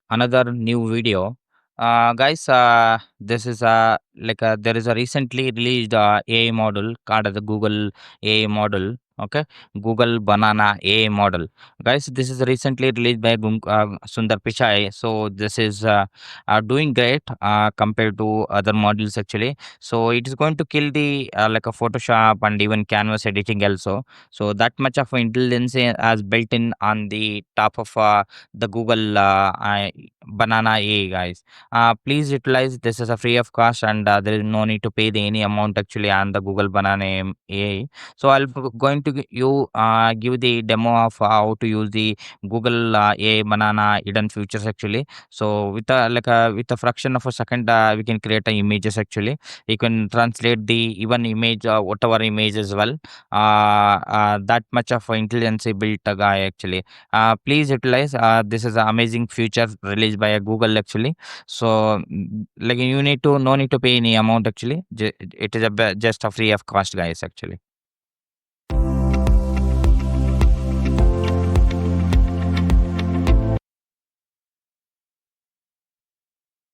another new video. Guys, this is there is a recently released AI model called as the Google AI model. Okay, Google Banana AI model. Guys, this is recently released by Sundar Pichai. So this is doing great compared to other models actually. So it is going to kill the like a Photoshop and even canvas editing also. So that much of intelligence has built in on the top of the Google Banana AI, guys. Please utilize this as a free of cost, and there is no need to pay any amount actually on the Google Banana AI. So going to give the demo of how to use the Google AI Banana hidden features actually. So with a fraction of a second, we can create images actually. You can translate the even image, whatever image as well. That much of intelligence built a guy actually. Please utilize. This is an amazing feature released by Google actually. So like you need to no need to pay any amount actually. It is just a free of cost, guys, actually.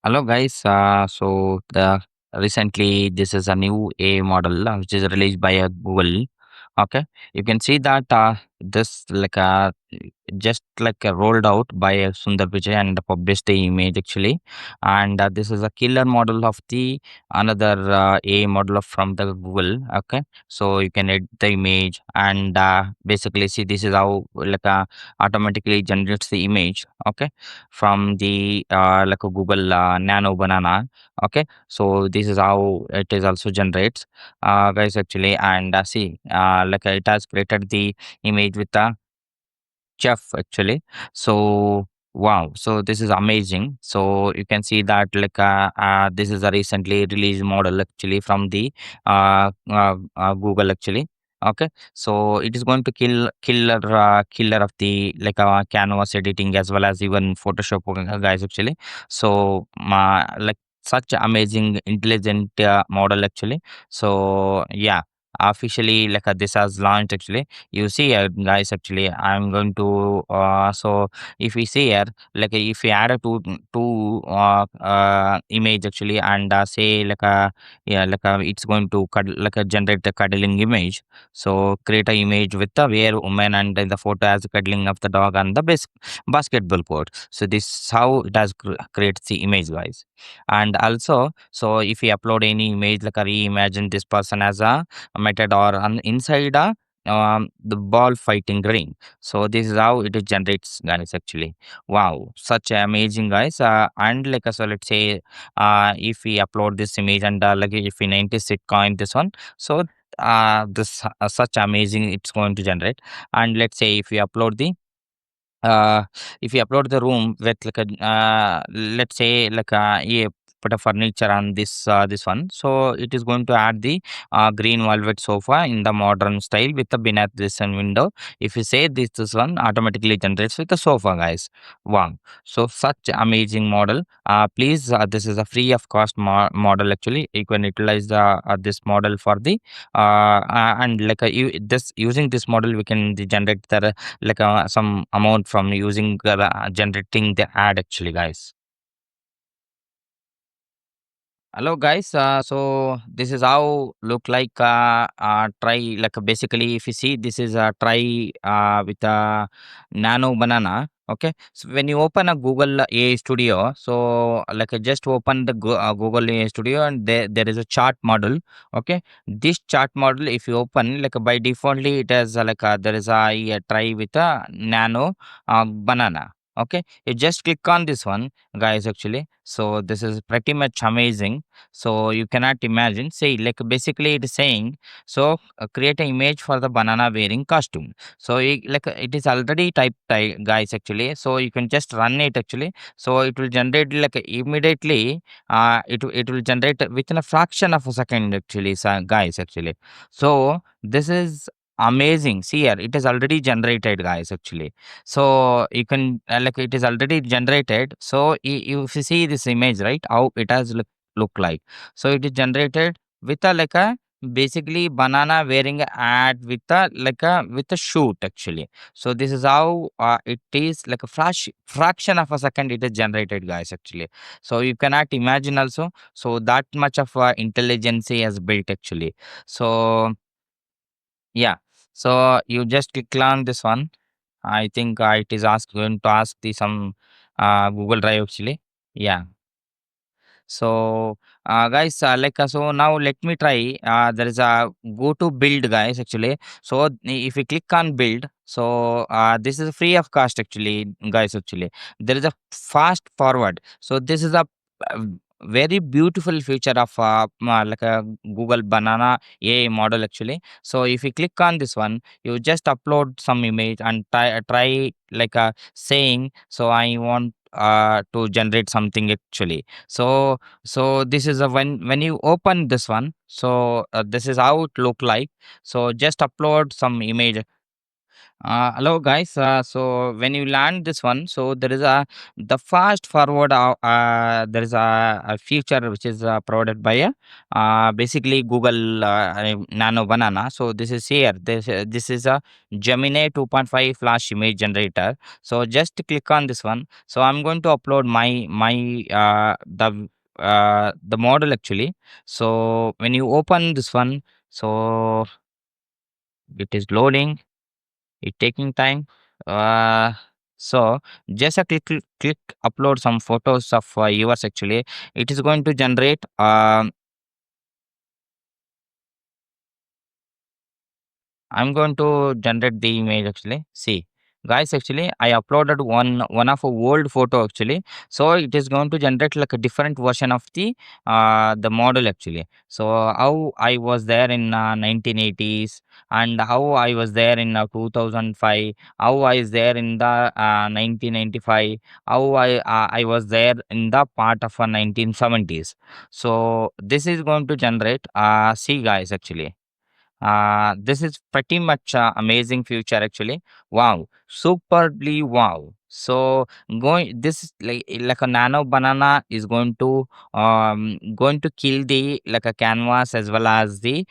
Hello, guys. So the recently this is a new A model which is released by Google. Okay, you can see that this just rolled out by Sundar Pichai and published the image actually, and this is a killer model of the another A model from the Google. Okay, so you can edit the image and basically see this is how automatically generates the image. Okay, from the like a Google Nano Banana. Okay, so this is how it is also generates, guys, actually, and see, it has created the image with the chef actually. So wow, so this is amazing. So you can see that this is a recently released model actually from the Google actually. Okay, so it is going to killer of the canvas editing as well as even Photoshop, guys, actually. So such amazing intelligent model actually. So yeah, officially this has launched actually. You see, guys, actually, I'm going to if we see here, if we add a image actually, and say yeah, it's going to generate the cuddling image. So create a image with the where woman and then the photo as cuddling of the dog and the basketball court. So this is how it has creates the image, guys. And also, so if we upload any image, reimagine this person as a method or inside the ball fighting ring. So this is how it generates, guys, actually. Wow, such amazing, guys. And so let's say if we upload this image and if we 90 coin this one, so this such amazing it's going to generate. And let's say uh, if you upload the room with let's say yeah, put a furniture on this one, so it is going to add the green velvet sofa in the modern style with the beneath this and window. If you say this one automatically generates with the sofa, guys. Wow, so such amazing model. Please, this is a free of cost model actually. You can utilize this model for the and this using this model we can generate the some amount from using generating the ad actually, guys. Hello, guys. So this is how look like try basically if you see this is a try with a Nano Banana. Okay, so when you open a Google AI Studio, so just open the Google AI Studio and there is a chart model. Okay, this chart model if you open by defaultly it has there is a try with a Nano Banana. Okay, you just click on this one, guys, actually. So this is pretty much amazing. So you cannot imagine, say basically it is saying, so create an image for the banana wearing costume. So it is already typed, guys, actually. So you can just run it actually. So it will generate immediately. It will generate within a fraction of a second actually, guys, actually. So this is amazing. See here, it is already generated, guys, actually. So you can it is already generated. So if you see this image, right, how it has look like. So it is generated with a basically banana wearing a hat with a with a shoot actually. So this is how it is like a fraction of a second it is generated, guys, actually. So you cannot imagine also. So that much of intelligence has built actually. So yeah. So you just click on this one. I think it is going to ask the some Google Drive actually. Yeah. So, guys, so now let me try. There is a go to build, guys. Actually, so if we click on build, so this is free of cost, actually, guys. Actually, there is a fast forward. So this is a uh, very beautiful feature of like a Google Banana AI model, actually. So if you click on this one, you just upload some image and try like saying, so I want to generate something actually. So this is a when you open this one, so this is how it look like. So just upload some image. Hello guys. So when you land this one, so there is a the fast forward. There is a feature which is provided by basically Google Nano Banana. So this is here. This is a Gemini 2.5 Flash image generator. So just click on this one. So I'm going to upload my the model actually. So when you open this one, so it is loading, it taking time. Uh, so just a click upload some photos of yours actually. It is going to generate. I'm going to generate the image actually. See, guys, actually, I uploaded one of a old photo actually. So it is going to generate like a different version of the model actually. So how I was there in 1980s, and how I was there in 2005, how I was there in the 1995, how I was there in the part of 1970s. So this is going to generate. See, guys, actually. This is pretty much amazing future actually. Wow, superbly wow. So going this is like a nano banana is going to kill the like a canvas as well as the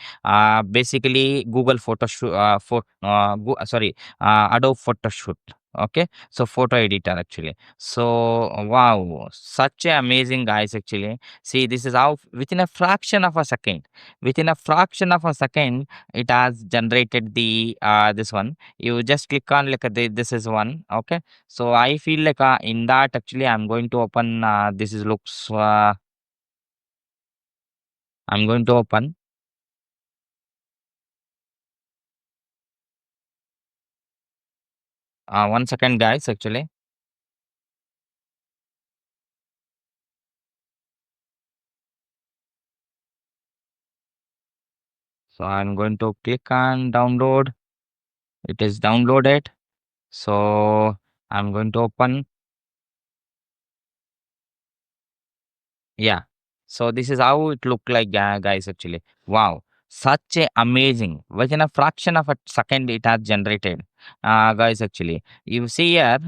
basically Google sorry, Adobe Photoshoot. Okay, so photo editor actually. So wow, such a amazing, guys, actually. See, this is how within a fraction of a second, within a fraction of a second it has generated the this one. You just click on like this is one. Okay, so I feel like in that actually I'm going to open this is looks I'm going to open 1 second, guys, actually. So I'm going to click on download. It is downloaded. So I'm going to open. Yeah. So this is how it look like, guys. Actually, wow, such a amazing. Within a fraction of a second, it has generated, guys. Actually, you see here,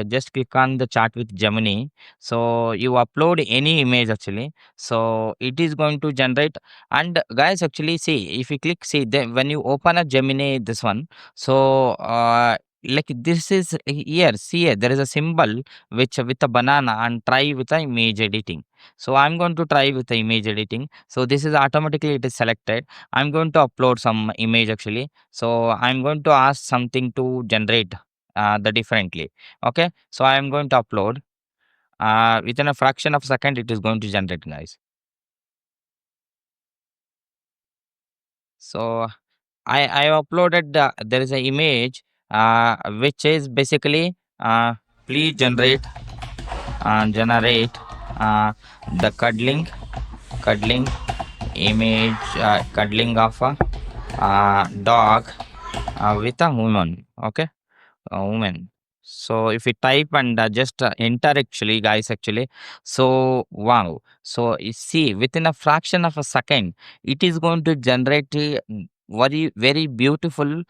just click on the chat with Gemini. So you upload any image actually. So it is going to generate. And guys, actually, see if you click, see then when you open a Gemini, this one. So like this is here. See here, there is a symbol which with a banana and try with the image editing. So I'm going to try with the image editing. So this is automatically it is selected. I'm going to upload some image actually. So I'm going to ask something to generate the differently. Okay, so I am going to upload within a fraction of a second it is going to generate, guys. So I uploaded there is an image which is basically please generate the cuddling image, cuddling of a dog with a woman. Okay, a woman. So if you type and just enter actually, guys, actually. So wow. So you see within a fraction of a second it is going to generate a very beautiful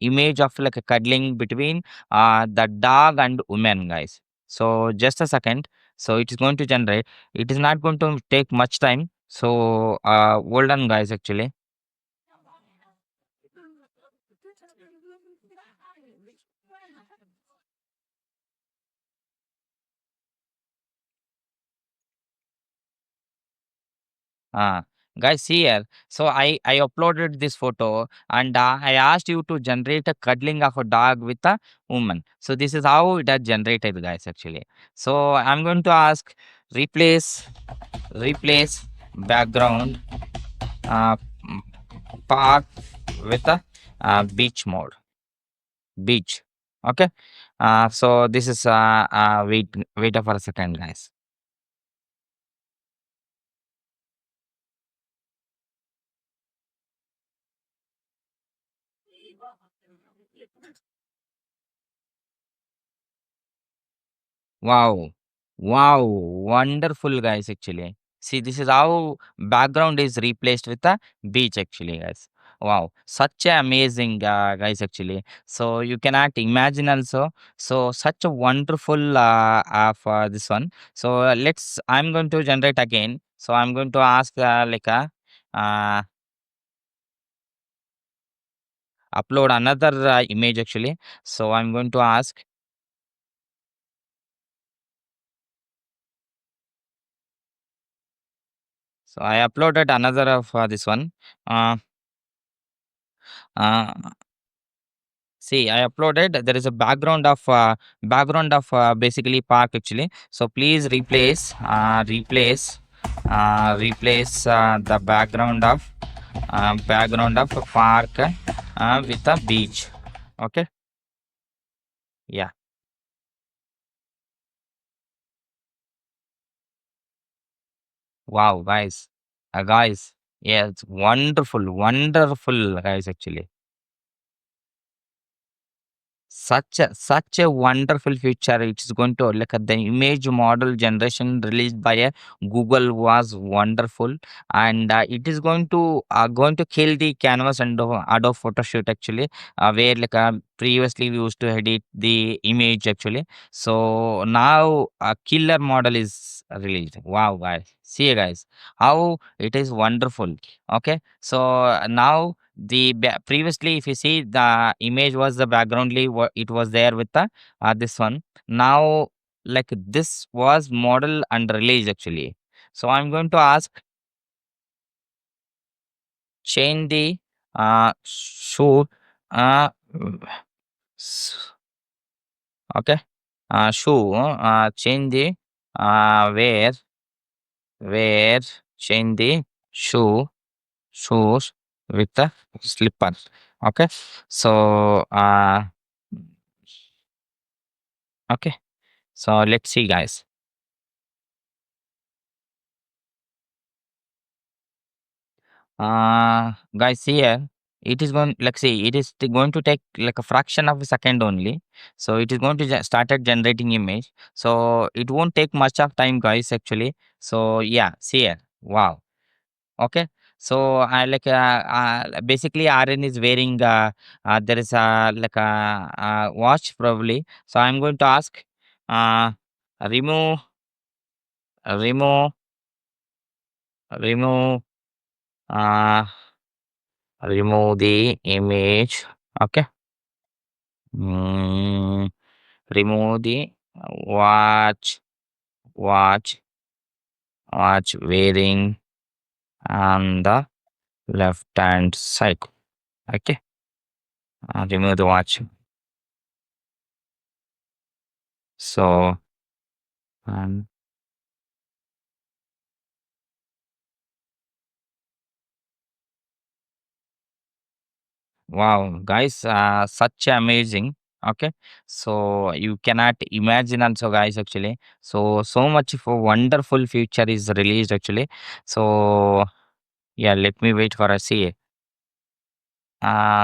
image of like a cuddling between the dog and woman, guys. So just a second. So it is going to generate. It is not going to take much time. So well done guys actually. Uh, Guys, see here. So I uploaded this photo and I asked you to generate a cuddling of a dog with a woman. So this is how it has generated, guys. Actually, so I'm going to ask replace replace background uh, m- park with a beach mode. Beach. Okay. So this is wait for a second, guys. Wow. Wow. Wonderful, guys, actually. See, this is how background is replaced with a beach, actually, guys. Wow. Such a amazing, guys, actually. So you cannot imagine also. So such a wonderful for this one. So I'm going to generate again. So I'm going to ask uh, upload another image, actually. So I'm going to ask. So I uploaded another of this one. Uh, uh, See, I uploaded. There is a background of basically park actually. So please replace the background of a park with a beach. Okay. Yeah. Wow, guys. Guys. Yeah, it's wonderful, wonderful, guys. Actually. Such a wonderful future it is going to like the image model generation released by Google was wonderful, and it is going to kill the canvas and Adobe Photoshoot actually, where previously we used to edit the image actually. So now a killer model is released. Wow, guys, see guys how it is wonderful. Okay, so now previously if you see the image was the backgroundly it was there with the this one. Now this was model and release actually. So I'm going to ask change the shoe uh s- okay shoe change the where where change the shoe shoes with the slipper. Okay, so okay. So let's see, guys. Guys, here it is going like see it is going to take like a fraction of a second only. So it is going to started generating image. So it won't take much of time, guys. Actually, so yeah, see here. Wow. Okay. So I basically Aryan is wearing there is a watch probably. So I'm going to ask uh remove remove remove uh remove the image. Okay. Mm, remove the watch, watch, watch wearing on the left hand side. Okay. Remove the watch. So, um, wow, guys, such amazing. Okay. So you cannot imagine also, guys, actually. So much for wonderful future is released actually. So yeah, let me wait for a see.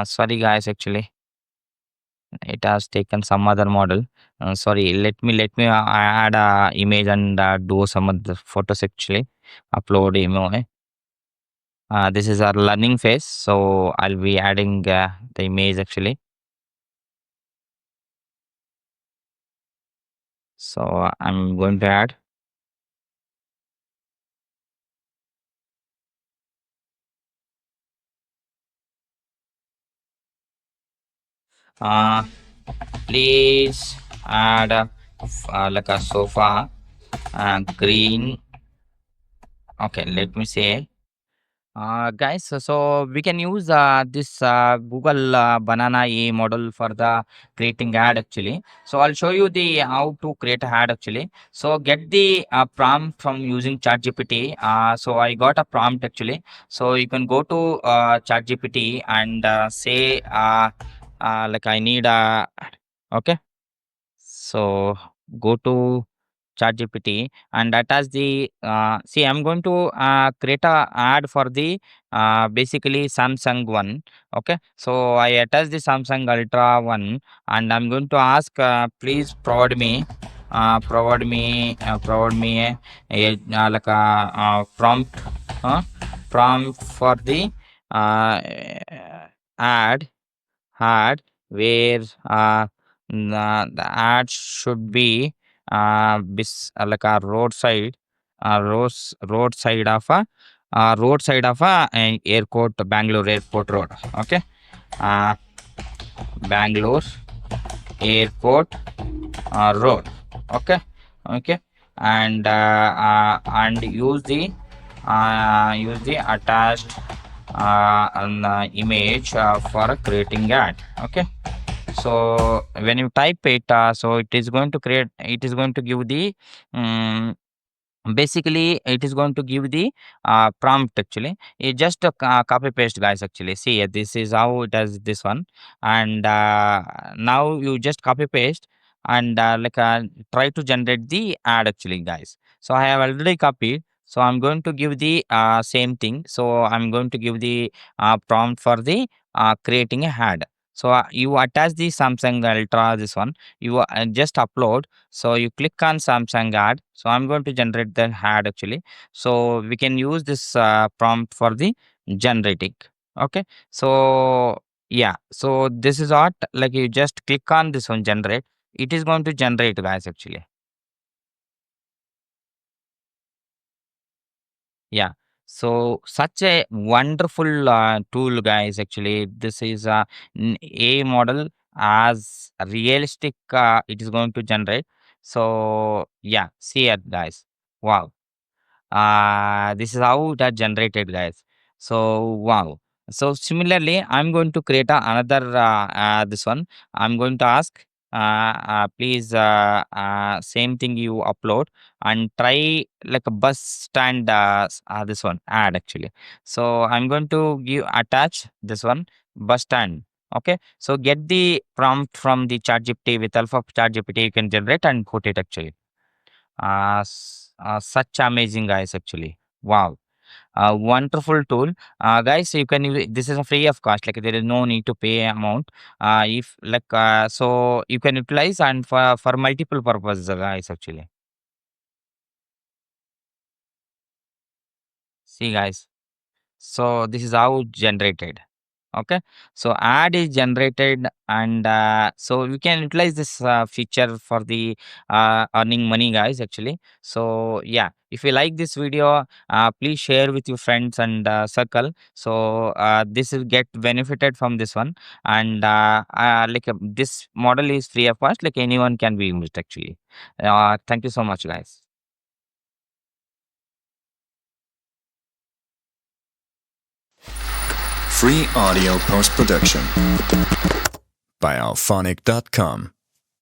Sorry, guys, actually. It has taken some other model. Sorry, let me add a image and do some of the photos actually. Upload image. This is our learning phase, so I'll be adding the image actually. So I'm going to add. uh, please add like a sofa green. Okay, let me say. Guys, so we can use this Google Banana A model for the creating ad actually. So I'll show you the how to create a ad actually. So get the prompt from using ChatGPT. So I got a prompt actually. So you can go to ChatGPT and say like I need a okay. So go to ChatGPT and attach the see I'm going to create a ad for the basically Samsung one. Okay, so I attach the Samsung Ultra one and I'm going to ask please provide me like a prompt prompt for the uh, ad where the ad should be like a roadside of a airport, Bangalore airport road. Okay, uh, Bangalore airport road. Okay, okay, and use the attached image for creating ad. Okay, so when you type it so it is going to give the um, basically it is going to give the prompt actually. You just copy paste guys actually. See this is how it does this one. And now you just copy paste and try to generate the ad actually guys. So I have already copied, so I'm going to give the same thing. So I'm going to give the prompt for the creating a ad. So you attach the Samsung Ultra, this one you just upload. So you click on Samsung ad. So I'm going to generate the ad actually. So we can use this prompt for the generating. Okay. So yeah. So this is what like you just click on this one generate. It is going to generate guys actually. Yeah. So such a wonderful tool, guys. Actually, this is a model as realistic. It is going to generate. So yeah, see it, guys. Wow. This is how that generated guys. So wow. So similarly I'm going to create another this one. I'm going to ask please same thing you upload and try like a bus stand this one ad actually. So I'm going to give attach this one bus stand. Okay, so get the prompt from the chat gpt. With help of chat gpt you can generate and put it actually. Such amazing guys actually. Wow. A wonderful tool. Guys, you can use this is a free of cost. Like there is no need to pay amount. If like so you can utilize and for multiple purposes, guys actually. See guys. So this is how generated. Okay, so ad is generated and so we can utilize this feature for the earning money guys actually. So yeah, if you like this video please share with your friends and circle. So this will get benefited from this one. And this model is free of cost, like anyone can be used actually. Thank you so much guys. Free audio post production by alphonic.com.